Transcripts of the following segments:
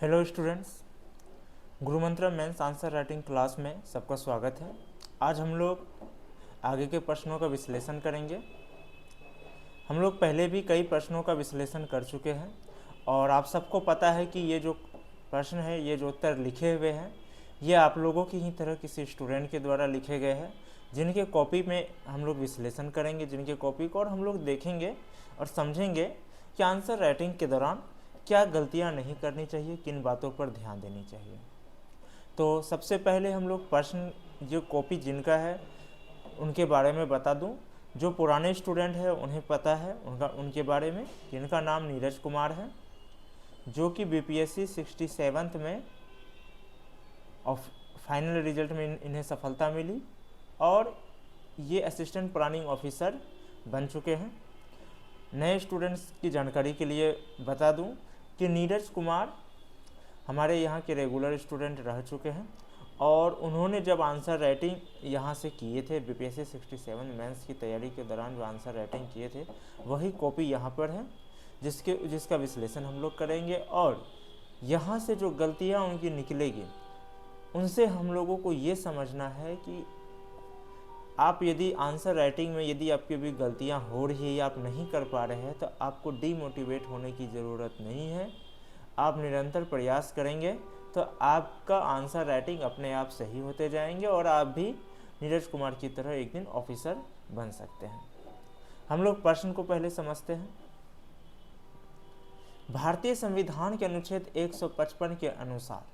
Hello students, गुरु मंत्र mains answer writing class में सबका स्वागत है। आज हम लोग आगे के प्रश्नों का विश्लेषण करेंगे। हम लोग पहले भी कई प्रश्नों का विश्लेषण कर चुके हैं और आप सबको पता है कि ये जो प्रश्न है, ये जो उत्तर लिखे हुए हैं, ये आप लोगों की ही तरह किसी स्टूडेंट के द्वारा लिखे गए हैं, जिनके कॉपी में हम लोग विश्लेषण करेंगे, जिनके कॉपी को और हम लोग देखेंगे और समझेंगे कि आंसर राइटिंग के दौरान क्या गलतियां नहीं करनी चाहिए, किन बातों पर ध्यान देनी चाहिए। तो सबसे पहले हम लोग प्रश्न जो कॉपी जिनका है उनके बारे में बता दूं। जो पुराने स्टूडेंट हैं उन्हें पता है उनके बारे में, जिनका नाम नीरज कुमार है, जो कि बीपीएससी 67th में और फाइनल रिजल्ट में इन्हें सफलता मिली और ये असिस्टेंट प्लानिंग ऑफिसर बन चुके हैं। नए स्टूडेंट्स की जानकारी के लिए बता दूं कि नीरज कुमार हमारे यहाँ के रेगुलर स्टूडेंट रह चुके हैं और उन्होंने जब आंसर राइटिंग यहाँ से किए थे, बीपीएससी 67 मेंस की तैयारी के दौरान जो आंसर राइटिंग किए थे, वही कॉपी यहाँ पर है, जिसका विश्लेषण हम लोग करेंगे। और यहाँ से जो गलतियाँ उनकी निकलेगी, उनसे हम लोगों को ये समझना है कि आप यदि आंसर राइटिंग में यदि आपकी भी गलतियां हो रही है या आप नहीं कर पा रहे हैं, तो आपको डीमोटिवेट होने की ज़रूरत नहीं है। आप निरंतर प्रयास करेंगे तो आपका आंसर राइटिंग अपने आप सही होते जाएंगे और आप भी नीरज कुमार की तरह एक दिन ऑफिसर बन सकते हैं। हम लोग प्रश्न को पहले समझते हैं। भारतीय संविधान के अनुच्छेद 155 के अनुसार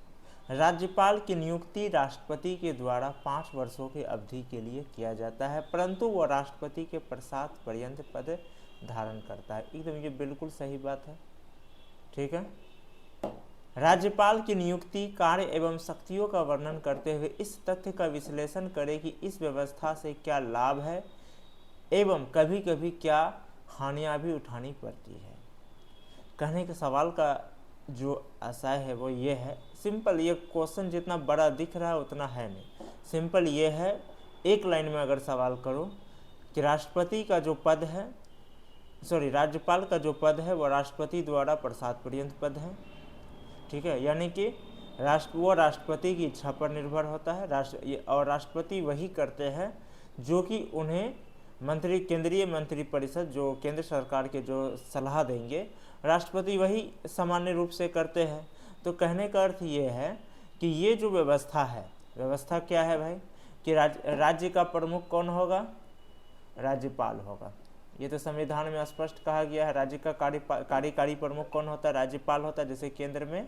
राज्यपाल की नियुक्ति राष्ट्रपति के द्वारा 5 वर्षों की अवधि के लिए किया जाता है, परंतु वह राष्ट्रपति के प्रसाद पर्यंत पद धारण करता है। एकदम ये बिल्कुल सही बात है, ठीक है। राज्यपाल की नियुक्ति, कार्य एवं शक्तियों का वर्णन करते हुए इस तथ्य का विश्लेषण करें कि इस व्यवस्था से क्या लाभ है एवं कभी कभी क्या हानियां भी उठानी पड़ती है। कहने के सवाल का जो आशय है वो ये है, सिंपल, ये क्वेश्चन जितना बड़ा दिख रहा है उतना है नहीं। सिंपल ये है, एक लाइन में अगर सवाल करो कि राष्ट्रपति का जो पद है, राज्यपाल का जो पद है वो राष्ट्रपति द्वारा प्रसाद पर्यंत पद है, ठीक है। यानी कि वो राष्ट्रपति की इच्छा पर निर्भर होता है। और राष्ट्रपति वही करते हैं जो कि उन्हें केंद्रीय मंत्रिपरिषद, जो केंद्र सरकार के जो सलाह देंगे, राष्ट्रपति वही सामान्य रूप से करते हैं। तो कहने का अर्थ ये है कि ये जो व्यवस्था है, व्यवस्था क्या है भाई, कि राज्य का प्रमुख कौन होगा? राज्यपाल होगा। ये तो संविधान में स्पष्ट कहा गया है। राज्य का कार्यकारी प्रमुख कौन होता है? राज्यपाल होता है। जैसे केंद्र में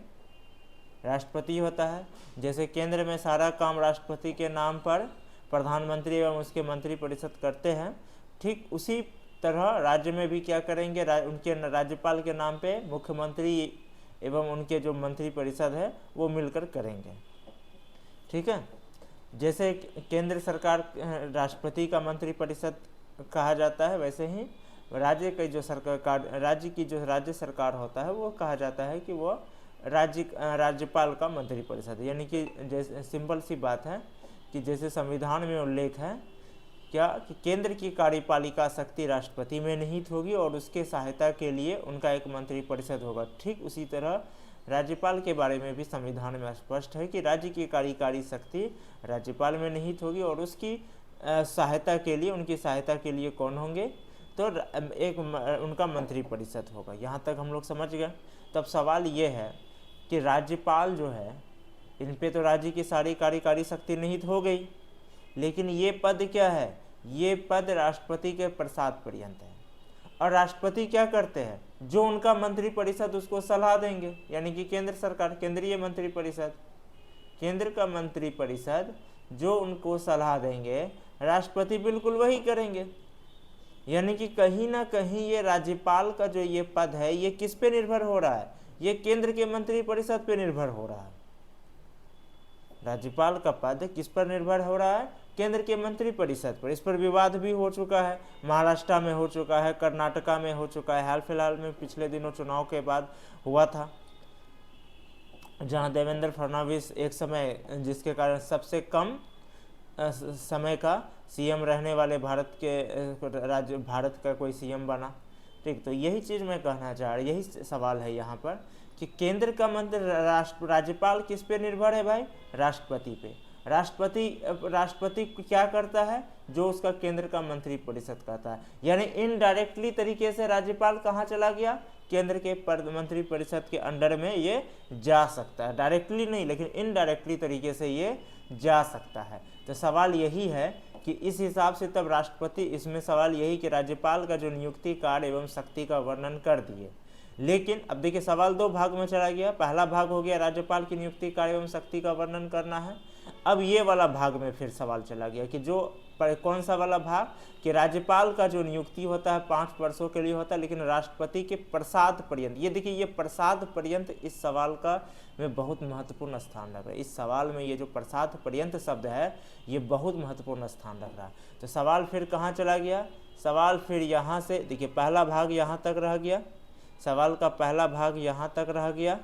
राष्ट्रपति होता है, जैसे केंद्र में सारा काम राष्ट्रपति के नाम पर प्रधानमंत्री एवं उसके मंत्रिपरिषद करते हैं, ठीक उसी तरह राज्य में भी क्या करेंगे, उनके राज्यपाल के नाम पे मुख्यमंत्री एवं उनके जो मंत्रिपरिषद है वो मिलकर करेंगे, ठीक है। जैसे केंद्र सरकार राष्ट्रपति का मंत्रिपरिषद कहा जाता है, वैसे ही राज्य की जो राज्य सरकार होता है वो कहा जाता है कि वो राज्यपाल का मंत्रिपरिषद। यानी कि जैसे सिंपल सी बात है कि जैसे संविधान में उल्लेख है क्या कि केंद्र की कार्यपालिका शक्ति राष्ट्रपति में निहित होगी और उसके सहायता के लिए उनका एक मंत्रिपरिषद होगा, ठीक उसी तरह राज्यपाल के बारे में भी संविधान में स्पष्ट है कि राज्य की कार्यकारी शक्ति राज्यपाल में निहित होगी और उसकी सहायता के लिए, उनकी सहायता के लिए कौन होंगे? तो एक उनका मंत्रिपरिषद होगा। यहाँ तक हम लोग समझ गए। तब सवाल ये है कि राज्यपाल जो है, इन पे तो राज्य की सारी कार्यकारी शक्ति निहित हो गई, लेकिन ये पद क्या है? ये पद राष्ट्रपति के प्रसाद पर्यंत है। और राष्ट्रपति क्या करते हैं? जो उनका मंत्रिपरिषद उसको सलाह देंगे, यानी कि केंद्र सरकार, केंद्रीय मंत्रिपरिषद, केंद्र का मंत्रिपरिषद जो उनको सलाह देंगे, राष्ट्रपति बिल्कुल वही करेंगे। यानी कि कहीं ना कहीं ये राज्यपाल का जो ये पद है, ये किस पे निर्भर हो रहा है? ये केंद्र के मंत्रिपरिषद पे निर्भर हो रहा है। राज्यपाल का पद किस पर निर्भर हो रहा है? केंद्र के मंत्रिपरिषद पर। इस पर विवाद भी हो चुका है, महाराष्ट्र में हो चुका है, कर्नाटका में हो चुका है, हाल फिलहाल में पिछले दिनों चुनाव के बाद हुआ था, जहां देवेंद्र फडणवीस एक समय, जिसके कारण सबसे कम समय का सीएम रहने वाले भारत का कोई सीएम बना, ठीक। तो यही चीज़ मैं कहना चाह रहा, यही सवाल है यहाँ पर कि केंद्र का मंत्री राज्यपाल किस पे निर्भर है भाई? राष्ट्रपति पे। राष्ट्रपति क्या करता है? जो उसका केंद्र का मंत्रिपरिषद करता है। यानी इनडायरेक्टली तरीके से राज्यपाल कहाँ चला गया? केंद्र के मंत्रिपरिषद के अंडर में ये जा सकता है। डायरेक्टली नहीं, लेकिन इनडायरेक्टली तरीके से ये जा सकता है। तो सवाल यही है कि इस हिसाब से तब राष्ट्रपति, इसमें सवाल यही कि राज्यपाल का जो नियुक्ति कार्य एवं शक्ति का वर्णन कर दिए। लेकिन अब देखिए सवाल दो भाग में चला गया। पहला भाग हो गया राज्यपाल की नियुक्ति कार्य एवं शक्ति का वर्णन करना है। अब ये वाला भाग में फिर सवाल चला गया कि जो कौन सा वाला भाग, कि राज्यपाल का जो नियुक्ति होता है 5 वर्षों के लिए होता है, लेकिन राष्ट्रपति के प्रसाद पर्यंत। ये देखिए, ये प्रसाद पर्यंत इस सवाल का में बहुत महत्वपूर्ण स्थान रख रहा है। इस सवाल में ये जो प्रसाद पर्यंत शब्द है, ये बहुत महत्वपूर्ण स्थान रख रहा है। तो सवाल फिर कहाँ चला गया? सवाल फिर यहाँ से देखिए, पहला भाग यहाँ तक रह गया, सवाल का पहला भाग यहाँ तक रह गया,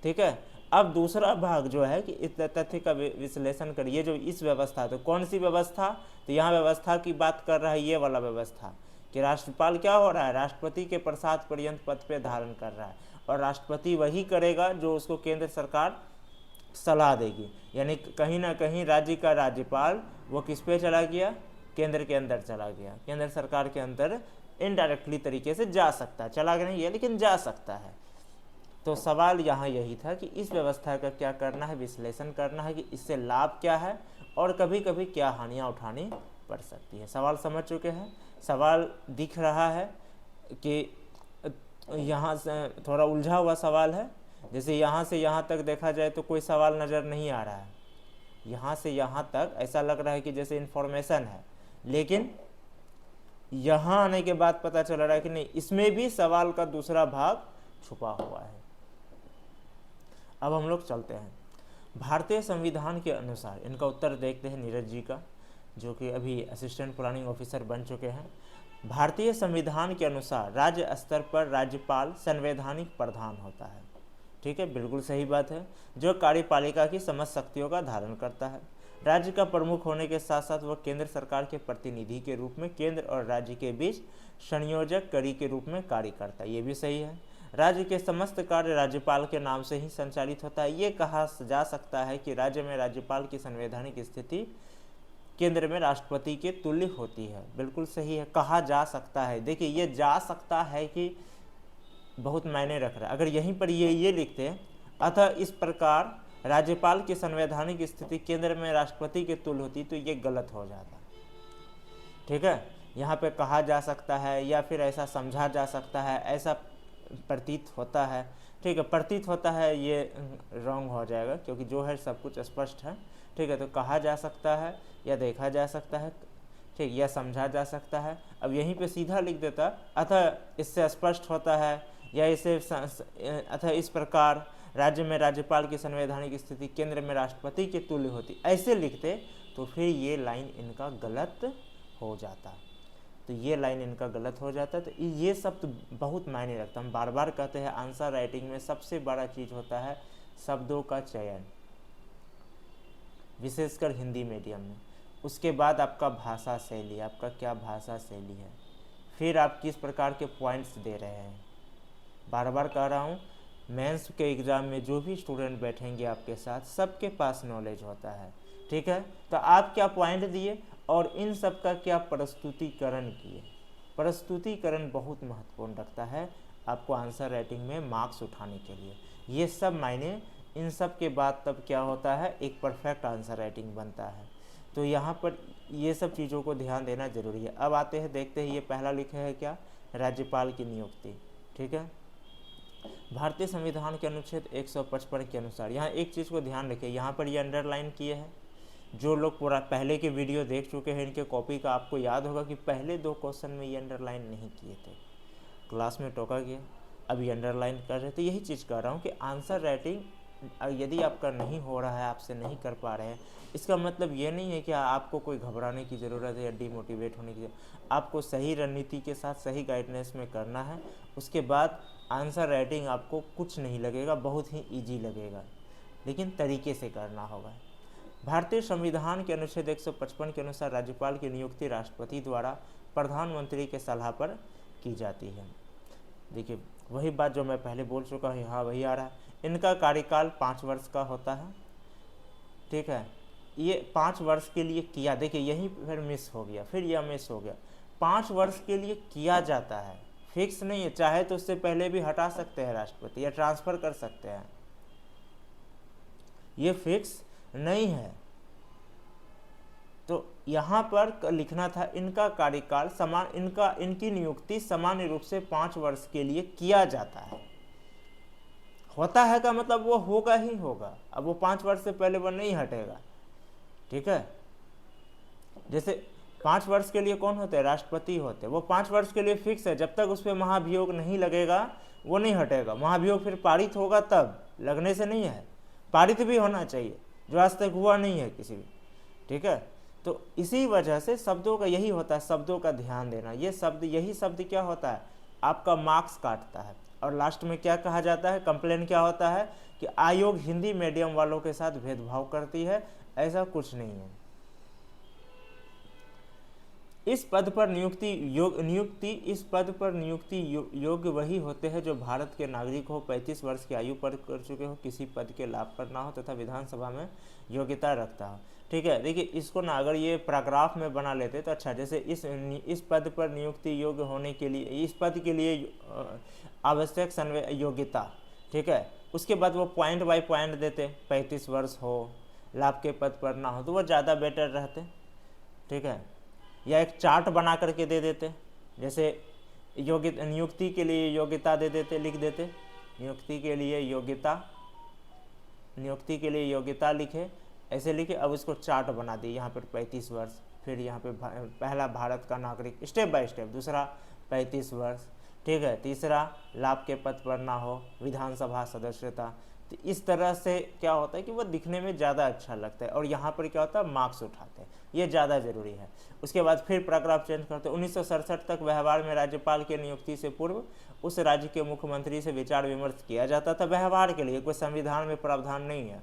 ठीक है। अब दूसरा भाग जो है कि इस तथ्य का विश्लेषण करिए, जो इस व्यवस्था, तो कौन सी व्यवस्था? तो यहाँ व्यवस्था की बात कर रहा है, ये वाला व्यवस्था, कि राष्ट्रपाल क्या हो रहा है? राष्ट्रपति के प्रसाद पर्यंत पद पे धारण कर रहा है, और राष्ट्रपति वही करेगा जो उसको केंद्र सरकार सलाह देगी। यानी कहीं ना कहीं राज्य का राज्यपाल वो किस पे चला गया? केंद्र के अंदर चला गया, केंद्र सरकार के अंदर इनडायरेक्टली तरीके से जा सकता है, चला नहीं है लेकिन जा सकता है। तो सवाल यहाँ यही था कि इस व्यवस्था का क्या करना है, विश्लेषण करना है कि इससे लाभ क्या है और कभी कभी क्या हानियाँ उठानी पड़ सकती है। सवाल समझ चुके हैं? सवाल दिख रहा है कि यहाँ से थोड़ा उलझा हुआ सवाल है। जैसे यहाँ से यहाँ तक देखा जाए तो कोई सवाल नज़र नहीं आ रहा है, यहाँ से यहाँ तक ऐसा लग रहा है कि जैसे इन्फॉर्मेशन है, लेकिन यहाँ आने के बाद पता चल रहा है कि नहीं, इसमें भी सवाल का दूसरा भाग छुपा हुआ है। अब हम लोग चलते हैं भारतीय संविधान के अनुसार। इनका उत्तर देखते हैं नीरज जी का, जो कि अभी असिस्टेंट प्लानिंग ऑफिसर बन चुके हैं। भारतीय संविधान के अनुसार राज्य स्तर पर राज्यपाल संवैधानिक प्रधान होता है, ठीक है, बिल्कुल सही बात है, जो कार्यपालिका की समस्त शक्तियों का धारण करता है। राज्य का प्रमुख होने के साथ साथ वह केंद्र सरकार के प्रतिनिधि के रूप में केंद्र और राज्य के बीच संयोजक कड़ी के रूप में कार्य करता है, ये भी सही है। राज्य के समस्त कार्य राज्यपाल के नाम से ही संचालित होता है। ये कहा जा सकता है कि राज्य में राज्यपाल की संवैधानिक स्थिति केंद्र में राष्ट्रपति के तुल्य होती है, बिल्कुल सही है, कहा जा सकता है। देखिए, ये जा सकता है कि बहुत मायने रख रहा है। अगर यहीं पर ये लिखते हैं, अतः इस प्रकार राज्यपाल की संवैधानिक स्थिति केंद्र में राष्ट्रपति के तुल्य होती, तो ये गलत हो जाता, ठीक है। यहाँ पे कहा जा सकता है या फिर ऐसा समझा जा सकता है, ऐसा प्रतीत होता है, ठीक है, प्रतीत होता है, ये रॉन्ग हो जाएगा क्योंकि जो है सब कुछ स्पष्ट है, ठीक है। तो कहा जा सकता है या देखा जा सकता है, ठीक, या समझा जा सकता है। अब यहीं पे सीधा लिख देता, अतः इससे स्पष्ट होता है, या इसे अतः इस प्रकार राज्य में राज्यपाल की संवैधानिक स्थिति केंद्र में राष्ट्रपति के तुल्य होती, ऐसे लिखते तो फिर ये लाइन इनका गलत हो जाता, तो ये लाइन इनका गलत हो जाता। तो ये सब तो बहुत मायने रखता। हम बार बार कहते हैं आंसर राइटिंग में सबसे बड़ा चीज़ होता है शब्दों का चयन, विशेषकर हिंदी मीडियम में। उसके बाद आपका भाषा शैली, आपका क्या भाषा शैली है, फिर आप किस प्रकार के पॉइंट्स दे रहे हैं। बार बार कह रहा हूँ, मेंस के एग्ज़ाम में जो भी स्टूडेंट बैठेंगे आपके साथ, सबके पास नॉलेज होता है, ठीक है। तो आप क्या पॉइंट दिए और इन सब का क्या प्रस्तुतिकरण किए। प्रस्तुतिकरण बहुत महत्वपूर्ण रखता है आपको आंसर राइटिंग में मार्क्स उठाने के लिए। ये सब मायने, इन सब के बाद तब क्या होता है, एक परफेक्ट आंसर राइटिंग बनता है। तो यहाँ पर ये सब चीज़ों को ध्यान देना जरूरी है। अब आते हैं, देखते हैं, ये पहला लिखा है क्या, राज्यपाल की नियुक्ति, ठीक है। भारतीय संविधान के अनुच्छेद 155 के अनुसार, यहाँ एक चीज़ को ध्यान रखिए, यहाँ पर ये अंडरलाइन किए हैं। जो लोग पूरा पहले के वीडियो देख चुके हैं इनके कॉपी का, आपको याद होगा कि पहले 2 क्वेश्चन में ये अंडरलाइन नहीं किए थे, क्लास में टोका गया, अभी अंडरलाइन कर रहे थे। यही चीज़ कह रहा हूँ कि आंसर राइटिंग यदि आपका नहीं हो रहा है, आपसे नहीं कर पा रहे हैं, इसका मतलब ये नहीं है कि आपको कोई घबराने की ज़रूरत है या डीमोटिवेट होने की। आपको सही रणनीति के साथ सही गाइडेंस में करना है। उसके बाद आंसर राइटिंग आपको कुछ नहीं लगेगा, बहुत ही ईजी लगेगा, लेकिन तरीके से करना होगा। भारतीय संविधान के अनुच्छेद 155 के अनुसार राज्यपाल की नियुक्ति राष्ट्रपति द्वारा प्रधानमंत्री के सलाह पर की जाती है। देखिए, वही बात जो मैं पहले बोल चुका हूँ, हाँ वही आ रहा है। इनका कार्यकाल 5 वर्ष का होता है, ठीक है। ये 5 वर्ष के लिए किया, देखिए यही फिर मिस हो गया, फिर यह मिस हो गया। 5 वर्ष के लिए किया जाता है, फिक्स नहीं है, चाहे तो उससे पहले भी हटा सकते हैं राष्ट्रपति या ट्रांसफर कर सकते हैं, ये फिक्स नहीं है। तो यहाँ पर लिखना था इनका कार्यकाल समान, इनकी नियुक्ति सामान्य रूप से 5 वर्ष के लिए किया जाता है। होता है का मतलब वो होगा ही होगा, अब वो 5 वर्ष से पहले वो नहीं हटेगा, ठीक है। जैसे 5 वर्ष के लिए कौन होते हैं, राष्ट्रपति होते हैं, वो 5 वर्ष के लिए फिक्स है, जब तक उस पर महाभियोग नहीं लगेगा वो नहीं हटेगा। महाभियोग फिर पारित होगा तब, लगने से नहीं है, पारित भी होना चाहिए, जो आज तक हुआ नहीं है किसी भी, ठीक है। तो इसी वजह से शब्दों का यही होता है, शब्दों का ध्यान देना। ये शब्द, यही शब्द क्या होता है, आपका मार्क्स काटता है। और लास्ट में क्या कहा जाता है, कंप्लेन क्या होता है कि आयोग हिंदी मीडियम वालों के साथ भेदभाव करती है, ऐसा कुछ नहीं है। इस पद पर इस पद पर नियुक्ति योग्य वही होते हैं जो भारत के नागरिक हो, 35 वर्ष की आयु पर कर चुके हो, किसी पद के लाभ पर ना हो तथा विधानसभा में योग्यता रखता हो, ठीक है। देखिए इसको ना अगर ये पैराग्राफ में बना लेते तो अच्छा, जैसे इस पद पर नियुक्ति योग्य होने के लिए, इस पद के लिए आवश्यक योग्यता, ठीक है। उसके बाद वो पॉइंट बाय पॉइंट देते, 35 वर्ष हो, लाभ के पद पर ना हो, तो वो ज़्यादा बेटर रहते, ठीक है। या एक चार्ट बना करके दे देते, जैसे नियुक्ति के लिए योग्यता दे देते, लिख देते नियुक्ति के लिए योग्यता लिखे, ऐसे लिखे। अब इसको चार्ट बना दिए, यहाँ पर 35 वर्ष, फिर यहाँ पे पहला भारत का नागरिक, स्टेप बाय स्टेप, दूसरा 35 वर्ष, ठीक है, तीसरा लाभ के पद पर ना हो, विधानसभा सदस्यता। तो इस तरह से क्या होता है कि वो दिखने में ज़्यादा अच्छा लगता है, और यहाँ पर क्या होता है, मार्क्स उठाते हैं, ये ज़्यादा जरूरी है। उसके बाद फिर पैराग्राफ चेंज करते हैं। 1967 तक व्यवहार में राज्यपाल की नियुक्ति से पूर्व उस राज्य के मुख्यमंत्री से विचार विमर्श किया जाता था, व्यवहार के लिए, कोई संविधान में प्रावधान नहीं है,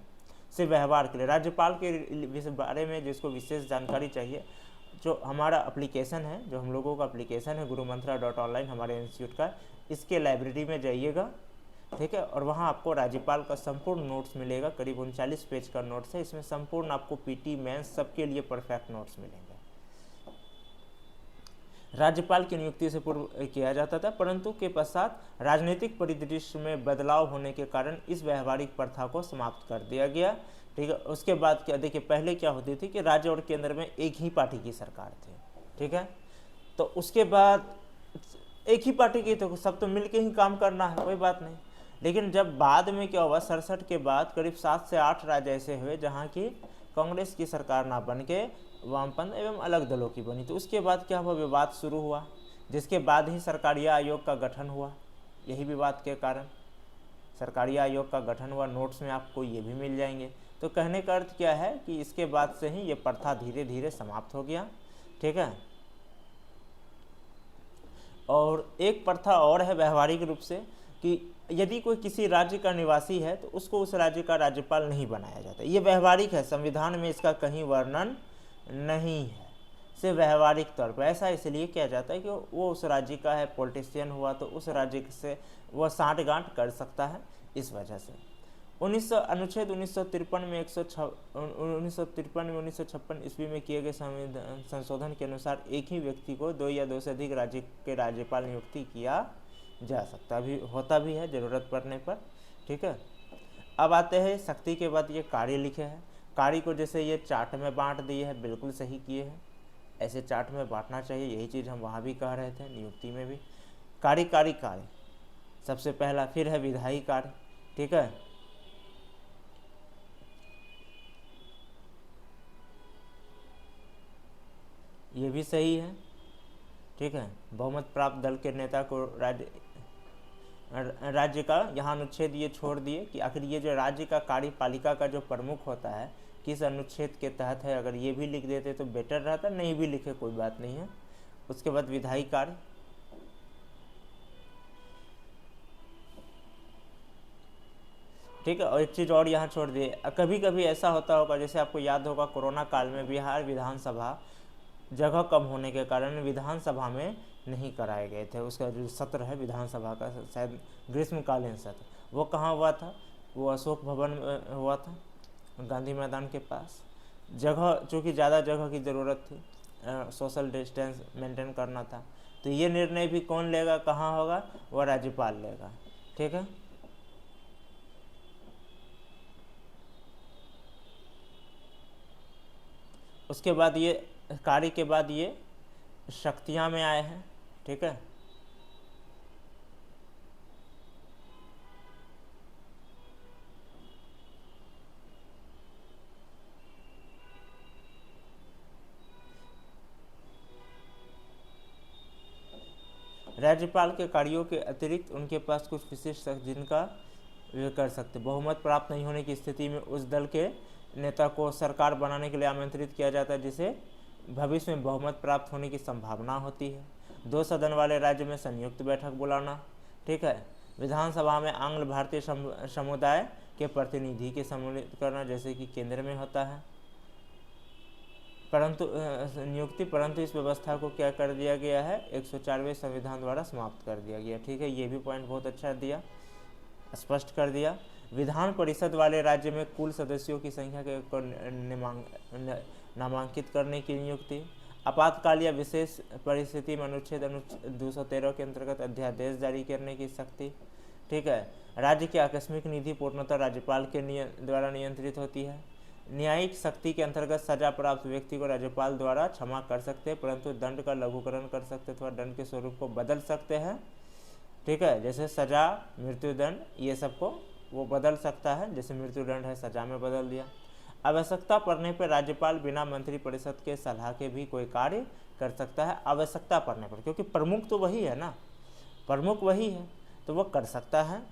सिर्फ व्यवहार के लिए। राज्यपाल के बारे में जिसको विशेष जानकारी चाहिए, जो हमारा एप्लीकेशन है, जो हम लोगों का एप्लीकेशन है गुरुमंत्रा.online हमारे इंस्टीट्यूट का, इसके लाइब्रेरी में जाइएगा, ठीक है। और वहाँ आपको राज्यपाल का संपूर्ण नोट्स मिलेगा, करीब 39 पेज का नोट्स है, इसमें संपूर्ण आपको पीटी मेंस सबके लिए परफेक्ट नोट्स मिलेंगे। राज्यपाल की नियुक्ति से पूर्व किया जाता था, परंतु के पश्चात राजनीतिक परिदृश्य में बदलाव होने के कारण इस व्यवहारिक प्रथा को समाप्त कर दिया गया, ठीक है। उसके बाद क्या, देखिए पहले क्या होती थी कि राज्य और केंद्र में एक ही पार्टी की सरकार थी, ठीक है। तो उसके बाद एक ही पार्टी की, तो सब तो मिलके ही काम करना है, कोई बात नहीं। लेकिन जब बाद में क्या हुआ, 67 के बाद करीब 7 से 8 राज्य ऐसे हुए जहाँ की कांग्रेस की सरकार ना बन के वामपंथ एवं अलग दलों की बनी, तो उसके बाद क्या हुआ, विवाद शुरू हुआ, जिसके बाद ही सरकारीय आयोग का गठन हुआ। यही विवाद के कारण सरकारीय आयोग का गठन हुआ, नोट्स में आपको ये भी मिल जाएंगे। तो कहने का अर्थ क्या है कि इसके बाद से ही ये प्रथा धीरे धीरे समाप्त हो गया, ठीक है। और एक प्रथा और है व्यवहारिक रूप से कि यदि कोई किसी राज्य का निवासी है तो उसको उस राज्य का राज्यपाल नहीं बनाया जाता, ये व्यवहारिक है, संविधान में इसका कहीं वर्णन नहीं है, सिर्फ व्यवहारिक तौर पर ऐसा इसलिए किया जाता है कि वो उस राज्य का है, पॉलिटिशियन हुआ तो उस राज्य से वह साठगांठ कर सकता है, इस वजह से। अनुच्छेद 1953 में 1956 ईस्वी में किए गए संशोधन के अनुसार एक ही व्यक्ति को 2 या 2 से अधिक राज्य के राज्यपाल नियुक्ति किया जा सकता भी, होता भी है ज़रूरत पड़ने पर, ठीक है। अब आते हैं शक्ति के बाद ये कार्य लिखे हैं। कार्य को जैसे ये चार्ट में बांट दिए हैं, बिल्कुल सही किए हैं, ऐसे चार्ट में बांटना चाहिए, यही चीज़ हम वहाँ भी कह रहे थे, नियुक्ति में भी। कार्य सबसे पहला, फिर है विधायी कार्य, ठीक है। ये भी सही है, ठीक है। बहुमत प्राप्त दल के नेता को राज्य का, यहाँ अनुच्छेद ये छोड़ दिए कि आखिर ये जो राज्य का कार्यपालिका का जो प्रमुख होता है किस अनुच्छेद के तहत है, अगर ये भी लिख देते तो बेटर रहता, नहीं भी लिखे कोई बात नहीं है। उसके बाद विधायी कार्य, ठीक है। और एक चीज़ और यहाँ छोड़ दिए, कभी कभी ऐसा होता होगा, जैसे आपको याद होगा कोरोना काल में बिहार विधानसभा जगह कम होने के कारण विधानसभा में नहीं कराए गए थे। उसका जो सत्र है विधानसभा का, शायद ग्रीष्मकालीन सत्र, वो कहाँ हुआ था? वो अशोक भवन में हुआ था, गांधी मैदान के पास। जगह, चूँकि ज़्यादा जगह की ज़रूरत थी, सोशल डिस्टेंस मेंटेन करना था, तो ये निर्णय भी कौन लेगा, कहाँ होगा? वो राज्यपाल लेगा। ठीक है। उसके बाद ये कार्य के बाद ये शक्तियाँ में आए हैं। ठीक है। राज्यपाल के कार्यों के अतिरिक्त उनके पास कुछ विशिष्ट जिनका वे कर सकते। बहुमत प्राप्त नहीं होने की स्थिति में उस दल के नेता को सरकार बनाने के लिए आमंत्रित किया जाता है जिसे भविष्य में बहुमत प्राप्त होने की संभावना होती है। 2 सदन वाले राज्य में संयुक्त बैठक बुलाना। ठीक है। विधानसभा में आंग्ल भारतीय समुदाय के प्रतिनिधि के सम्मिलित करना, जैसे कि केंद्र में होता है। परंतु नियुक्ति, परंतु इस व्यवस्था को क्या कर दिया गया है? 104वें संविधान द्वारा समाप्त कर दिया गया। ठीक है, ये भी पॉइंट बहुत अच्छा दिया, स्पष्ट कर दिया। विधान परिषद वाले राज्य में कुल सदस्यों की संख्या को नामांकित करने की नियुक्ति। आपातकाल या विशेष परिस्थिति में अनुच्छेद 213 के अंतर्गत अध्यादेश जारी करने की शक्ति। ठीक है। राज्य की आकस्मिक निधि पूर्णतः राज्यपाल के द्वारा नियंत्रित होती है। न्यायिक शक्ति के अंतर्गत सजा प्राप्त व्यक्ति को राज्यपाल द्वारा क्षमा कर सकते हैं, परंतु दंड का लघुकरण कर सकते अथवा दंड के स्वरूप को बदल सकते हैं। ठीक है। जैसे सजा, मृत्युदंड, ये सबको वो बदल सकता है। जैसे मृत्युदंड है, सजा में बदल दिया। आवश्यकता पड़ने पर राज्यपाल बिना मंत्रिपरिषद के सलाह के भी कोई कार्य कर सकता है, आवश्यकता पड़ने पर, क्योंकि प्रमुख तो वही है ना, प्रमुख वही है, तो वो कर सकता है।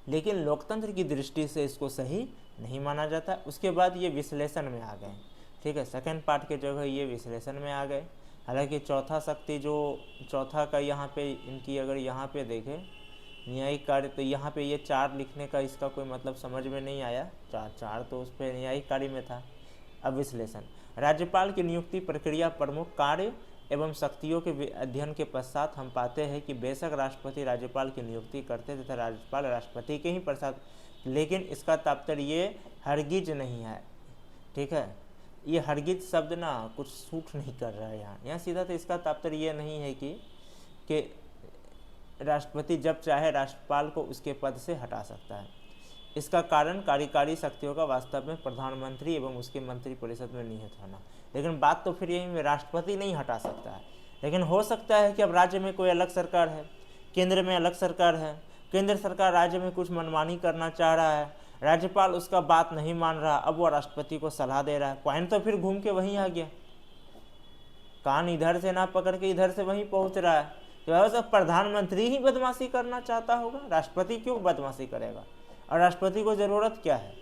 लेकिन लोकतंत्र की दृष्टि से इसको सही नहीं माना जाता। उसके बाद ये विश्लेषण में आ गए। ठीक है, सेकंड पार्ट के जगह ये विश्लेषण में आ गए। हालांकि चौथा शक्ति जो चौथा का यहाँ पे इनकी अगर यहाँ पे देखें न्यायिक कार्य, तो यहाँ पे ये 4 लिखने का इसका कोई मतलब समझ में नहीं आया। 4 तो उस पर न्यायिक कार्य में था। अब विश्लेषण, राज्यपाल की नियुक्ति प्रक्रिया प्रमुख कार्य एवं शक्तियों के अध्ययन के पश्चात हम पाते हैं कि बेशक राष्ट्रपति राज्यपाल की नियुक्ति करते तथा राज्यपाल राष्ट्रपति के ही प्रसाद, लेकिन इसका तात्पर्य ये हरगिज नहीं है। ठीक है, ये हरगिज शब्द ना कुछ सूट नहीं कर रहा है यहाँ सीधा। तो इसका तात्पर्य ये नहीं है कि राष्ट्रपति जब चाहे राज्यपाल को उसके पद से हटा सकता है। इसका कारण कार्यकारी शक्तियों का वास्तव में प्रधानमंत्री एवं उसके मंत्रिपरिषद में निहित होना। लेकिन बात तो फिर यही में राष्ट्रपति नहीं हटा सकता है, लेकिन हो सकता है कि अब राज्य में कोई अलग सरकार है, केंद्र में अलग सरकार है, केंद्र सरकार राज्य में कुछ मनमानी करना चाह रहा है, राज्यपाल उसका बात नहीं मान रहा, अब वो राष्ट्रपति को सलाह दे रहा है। पॉइंट तो फिर घूम के वहीं आ गया, कान इधर से ना पकड़ के इधर से वहीं पहुंच रहा है। तो सब प्रधानमंत्री ही बदमाशी करना चाहता होगा, राष्ट्रपति क्यों बदमाशी करेगा? और राष्ट्रपति को ज़रूरत क्या है?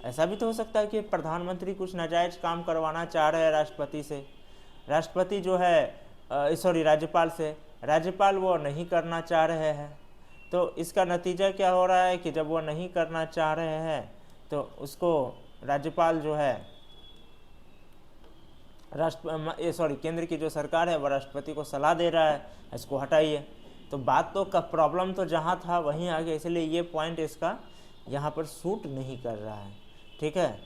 ऐसा भी तो हो सकता है कि प्रधानमंत्री कुछ नाजायज काम करवाना चाह रहे हैं राष्ट्रपति से, राष्ट्रपति जो है सॉरी राज्यपाल से, राज्यपाल वो नहीं करना चाह रहे हैं। तो इसका नतीजा क्या हो रहा है कि जब वो नहीं करना चाह रहे हैं तो उसको राज्यपाल जो है केंद्र की जो सरकार है वो राष्ट्रपति को सलाह दे रहा है इसको हटाइए। तो बात तो का प्रॉब्लम तो जहाँ था वहीं आ गया, इसलिए ये पॉइंट इसका यहाँ पर सूट नहीं कर रहा है। ठीक है,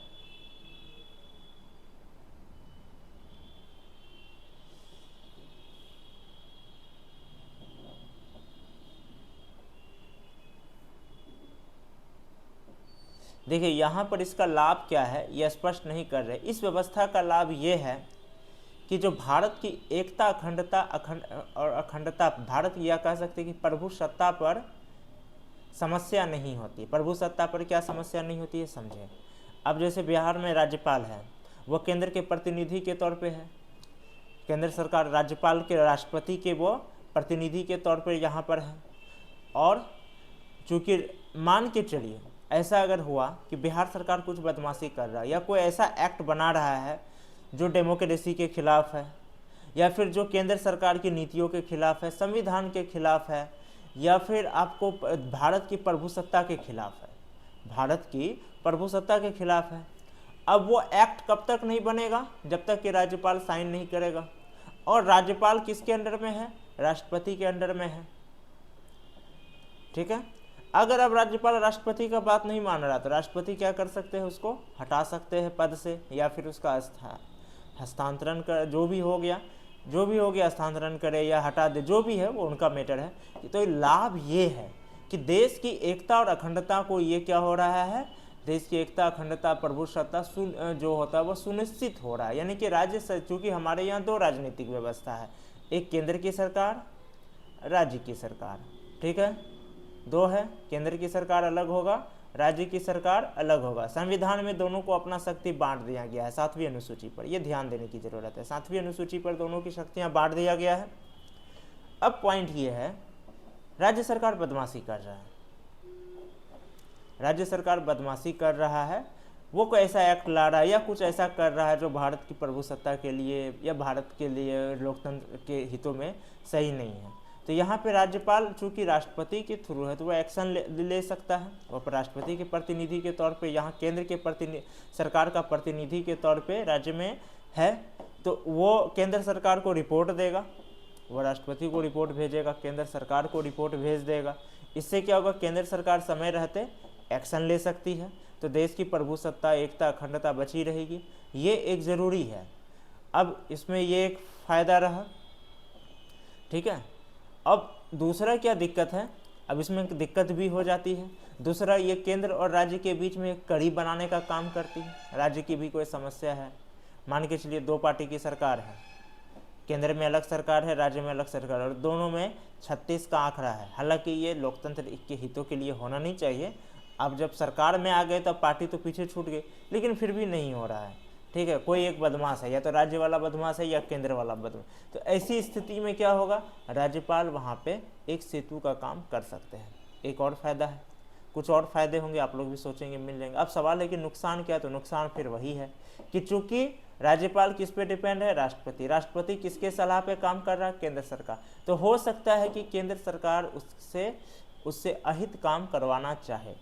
देखिए यहाँ पर इसका लाभ क्या है यह स्पष्ट नहीं कर रहे। इस व्यवस्था का लाभ ये है कि जो भारत की एकता, अखंडता, भारत की यह कह सकते हैं कि प्रभु सत्ता पर समस्या नहीं होती। प्रभु सत्ता पर क्या समस्या नहीं होती है समझे। अब जैसे बिहार में राज्यपाल है, वो केंद्र के प्रतिनिधि के तौर पे है, केंद्र सरकार राज्यपाल के राष्ट्रपति के वो प्रतिनिधि के तौर पे यहाँ पर है। और चूँकि मान के चलिए ऐसा अगर हुआ कि बिहार सरकार कुछ बदमाशी कर रहा है या कोई ऐसा एक्ट बना रहा है जो डेमोक्रेसी के खिलाफ है, या फिर जो केंद्र सरकार की नीतियों के खिलाफ है, संविधान के खिलाफ है, या फिर आपको भारत की प्रभुसत्ता के खिलाफ है, भारत की प्रभुसत्ता के खिलाफ है। अब वो एक्ट कब तक नहीं बनेगा? जब तक कि राज्यपाल साइन नहीं करेगा। और राज्यपाल किसके अंडर में है? राष्ट्रपति के अंडर में है। ठीक है, अगर अब राज्यपाल राष्ट्रपति का बात नहीं मान रहा तो राष्ट्रपति क्या कर सकते हैं? उसको हटा सकते हैं पद से, या फिर उसका हस्तांतरण कर, जो भी हो गया हस्तांतरण करे या हटा दे, जो भी है वो उनका मैटर है। तो लाभ ये है कि देश की एकता और अखंडता को ये क्या हो रहा है? देश की एकता, अखंडता, प्रभुसत्ता जो होता है वो सुनिश्चित हो रहा है। यानी कि चूंकि हमारे यहाँ दो राजनीतिक व्यवस्था है, एक केंद्र की सरकार, राज्य की सरकार। ठीक है, दो है, केंद्र की सरकार अलग होगा, राज्य की सरकार अलग होगा। संविधान में दोनों को अपना शक्ति बांट दिया गया है 7वीं अनुसूची पर, यह ध्यान देने की जरूरत है। 7वीं अनुसूची पर दोनों की शक्तियां बांट दिया गया है। अब पॉइंट ये है, राज्य सरकार बदमाशी कर रहा है। राज्य सरकार बदमाशी कर रहा है, वो कोई ऐसा एक्ट ला रहा है या कुछ ऐसा कर रहा है जो भारत की प्रभुसत्ता के लिए या भारत के लिए लोकतंत्र के हितों में सही नहीं है। तो यहाँ पे राज्यपाल चूंकि राष्ट्रपति के थ्रू है तो वह एक्शन ले सकता है। और राष्ट्रपति के प्रतिनिधि के तौर पे यहाँ केंद्र के सरकार का प्रतिनिधि के तौर पे राज्य में है, तो वो केंद्र सरकार को रिपोर्ट देगा, वो राष्ट्रपति को रिपोर्ट भेजेगा, केंद्र सरकार को रिपोर्ट भेज देगा। इससे क्या होगा? केंद्र सरकार समय रहते एक्शन ले सकती है, तो देश की प्रभुसत्ता, एकता, अखंडता बची रहेगी। ये एक ज़रूरी है। अब इसमें ये एक फ़ायदा रहा। ठीक है, अब दूसरा क्या दिक्कत है? अब इसमें दिक्कत भी हो जाती है। दूसरा, ये केंद्र और राज्य के बीच में एक कड़ी बनाने का काम करती है। राज्य की भी कोई समस्या है, मान के चलिए 2 पार्टी की सरकार है, केंद्र में अलग सरकार है, राज्य में अलग सरकार है, और दोनों में 36 का आंकड़ा है। हालांकि ये लोकतंत्र के हितों के लिए होना नहीं चाहिए। अब जब सरकार में आ गए तब पार्टी तो पीछे छूट गई, लेकिन फिर भी नहीं हो रहा है। ठीक है, कोई एक बदमाश है, या तो राज्य वाला बदमाश है या केंद्र वाला बदमाश। तो ऐसी स्थिति में क्या होगा? राज्यपाल वहाँ पे एक सेतु का काम कर सकते हैं। एक और फायदा है, कुछ और फायदे होंगे, आप लोग भी सोचेंगे मिल जाएंगे। अब सवाल है कि नुकसान क्या है? तो नुकसान फिर वही है कि चूंकि राज्यपाल किस पे डिपेंड है? राष्ट्रपति। राष्ट्रपति किसके सलाह पे काम कर रहा है? केंद्र सरकार। तो हो सकता है कि केंद्र सरकार उससे अहित काम करवाना चाहे,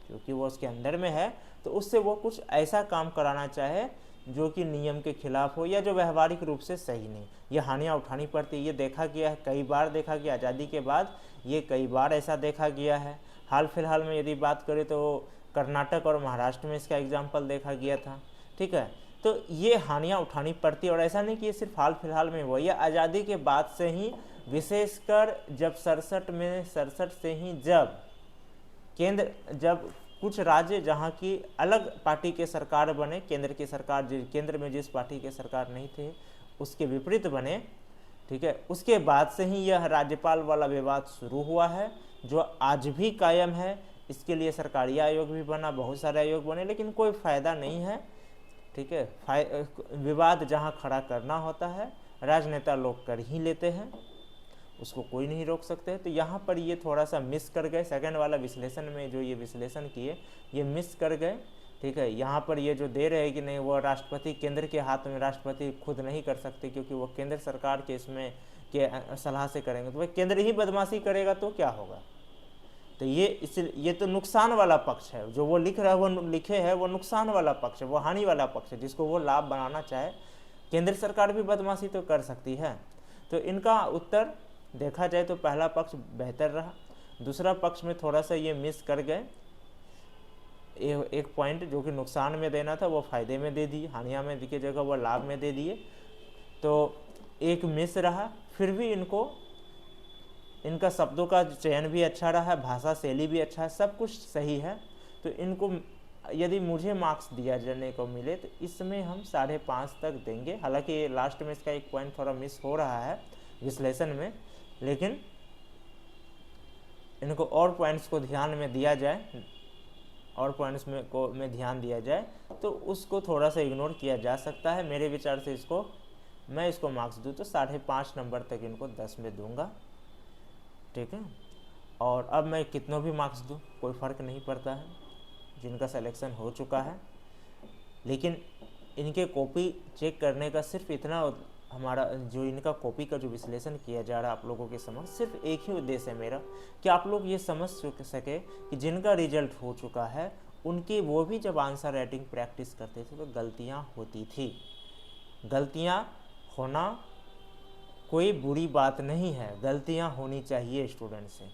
क्योंकि वो उसके अंदर में है, तो उससे वो कुछ ऐसा काम कराना चाहे जो कि नियम के खिलाफ हो या जो व्यवहारिक रूप से सही नहीं। ये हानियाँ उठानी पड़ती है, ये देखा गया है, कई बार देखा गया। आज़ादी के बाद ये कई बार ऐसा देखा गया है। हाल फिलहाल में यदि बात करें तो कर्नाटक और महाराष्ट्र में इसका एग्जाम्पल देखा गया था। ठीक है, तो ये हानियाँ उठानी पड़ती है। और ऐसा नहीं कि ये सिर्फ हाल फिलहाल में हुआ, ये आज़ादी के बाद से ही, विशेषकर जब 67 से ही जब कुछ राज्य जहाँ की अलग पार्टी के सरकार बने, केंद्र की सरकार केंद्र में जिस पार्टी के सरकार नहीं थे उसके विपरीत बने। ठीक है, उसके बाद से ही यह राज्यपाल वाला विवाद शुरू हुआ है, जो आज भी कायम है। इसके लिए सरकारी आयोग भी बना, बहुत सारे आयोग बने, लेकिन कोई फ़ायदा नहीं है। ठीक है, विवाद जहाँ खड़ा करना होता है राजनेता लोग कर ही लेते हैं, उसको कोई नहीं रोक सकते। तो यहाँ पर ये थोड़ा सा मिस कर गए। सेकंड वाला विश्लेषण में जो ये विश्लेषण किए, ये मिस कर गए। ठीक है, यहाँ पर ये जो दे रहे हैं कि नहीं, वो राष्ट्रपति, केंद्र के हाथ में, राष्ट्रपति खुद नहीं कर सकते क्योंकि वो केंद्र सरकार के इसमें के सलाह से करेंगे, तो भाई केंद्र ही बदमाशी करेगा तो क्या होगा? तो ये तो नुकसान वाला पक्ष है। जो वो लिखे है वो नुकसान वाला पक्ष है, वो हानि वाला पक्ष है, जिसको वो लाभ बनाना चाहे। केंद्र सरकार भी बदमाशी तो कर सकती है। तो इनका उत्तर देखा जाए तो पहला पक्ष बेहतर रहा, दूसरा पक्ष में थोड़ा सा ये मिस कर गए। एक पॉइंट जो कि नुकसान में देना था वो फायदे में दे दिए, हानियाँ में की जगह वो लाभ में दे दिए, तो एक मिस रहा। फिर भी इनका शब्दों का चयन भी अच्छा रहा, भाषा शैली भी अच्छा है, सब कुछ सही है। तो इनको यदि मुझे मार्क्स दिया जाने को मिले तो इसमें हम 5.5 तक देंगे। हालांकि लास्ट में इसका एक पॉइंट थोड़ा मिस हो रहा है विश्लेषण में, लेकिन इनको और पॉइंट्स को ध्यान में दिया जाए, और पॉइंट्स में ध्यान दिया जाए तो उसको थोड़ा सा इग्नोर किया जा सकता है। मेरे विचार से मैं इसको मार्क्स दूँ तो 5.5 नंबर तक इनको 10 में दूंगा। ठीक है, और अब मैं कितनों भी मार्क्स दूँ कोई फ़र्क नहीं पड़ता है, जिनका सिलेक्शन हो चुका है। लेकिन इनके कॉपी चेक करने का सिर्फ इतना, हमारा जो इनका कॉपी का जो विश्लेषण किया जा रहा है आप लोगों के समक्ष, सिर्फ एक ही उद्देश्य है मेरा कि आप लोग ये समझ सके कि जिनका रिजल्ट हो चुका है उनकी वो भी जब आंसर राइटिंग प्रैक्टिस करते थे तो गलतियाँ होती थी। गलतियाँ होना कोई बुरी बात नहीं है, गलतियां होनी चाहिए स्टूडेंट से,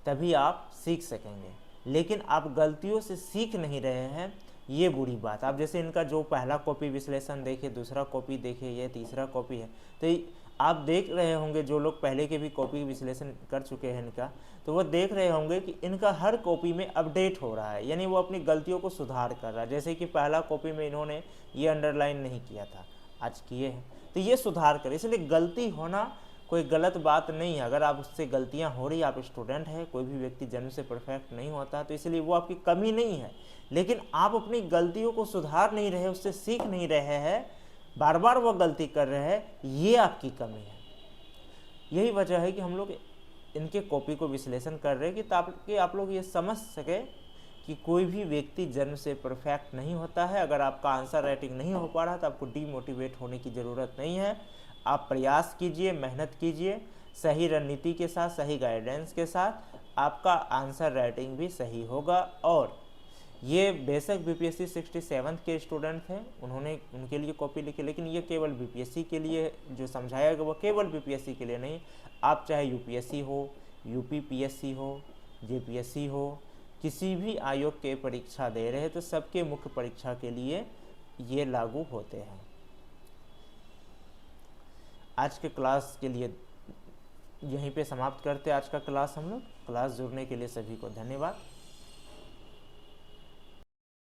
तभी आप सीख सकेंगे। लेकिन आप गलतियों से सीख नहीं रहे हैं, ये बुरी बात। आप जैसे इनका जो पहला कॉपी विश्लेषण देखे, दूसरा कॉपी देखे, ये तीसरा कॉपी है, तो आप देख रहे होंगे, जो लोग पहले के भी कॉपी विश्लेषण कर चुके हैं इनका, तो वो देख रहे होंगे कि इनका हर कॉपी में अपडेट हो रहा है, यानी वो अपनी गलतियों को सुधार कर रहा है। जैसे कि पहला कॉपी में इन्होंने ये अंडरलाइन नहीं किया था, आज किए हैं, तो ये सुधार कर। इसलिए गलती होना कोई गलत बात नहीं है। अगर आप उससे गलतियां हो रही, आप स्टूडेंट है, कोई भी व्यक्ति जन्म से परफेक्ट नहीं होता, तो इसलिए वो आपकी कमी नहीं है। लेकिन आप अपनी गलतियों को सुधार नहीं रहे, उससे सीख नहीं रहे हैं, बार बार वो गलती कर रहे हैं, ये आपकी कमी है। यही वजह है कि हम लोग इनके कॉपी को विश्लेषण कर रहे हैं कि ताकि आप लोग ये समझ सके कि कोई भी व्यक्ति जन्म से परफेक्ट नहीं होता है। अगर आपका आंसर राइटिंग नहीं हो पा रहा तो आपको डीमोटिवेट होने की ज़रूरत नहीं है। आप प्रयास कीजिए, मेहनत कीजिए, सही रणनीति के साथ, सही गाइडेंस के साथ आपका आंसर राइटिंग भी सही होगा। और ये बेशक बीपीएससी 67 के स्टूडेंट थे, उनके लिए कॉपी लिखी, लेकिन ये केवल बीपीएससी के लिए जो समझाया गया वो केवल बीपीएससी के लिए नहीं। आप चाहे यूपीएससी हो, यूपीपीएससी हो, जेपीएससी हो, किसी भी आयोग के परीक्षा दे रहे तो सबके मुख्य परीक्षा के लिए ये लागू होते हैं। आज के क्लास के लिए यहीं पे समाप्त करते हैं आज का क्लास हम लोग। क्लास जुड़ने के लिए सभी को धन्यवाद।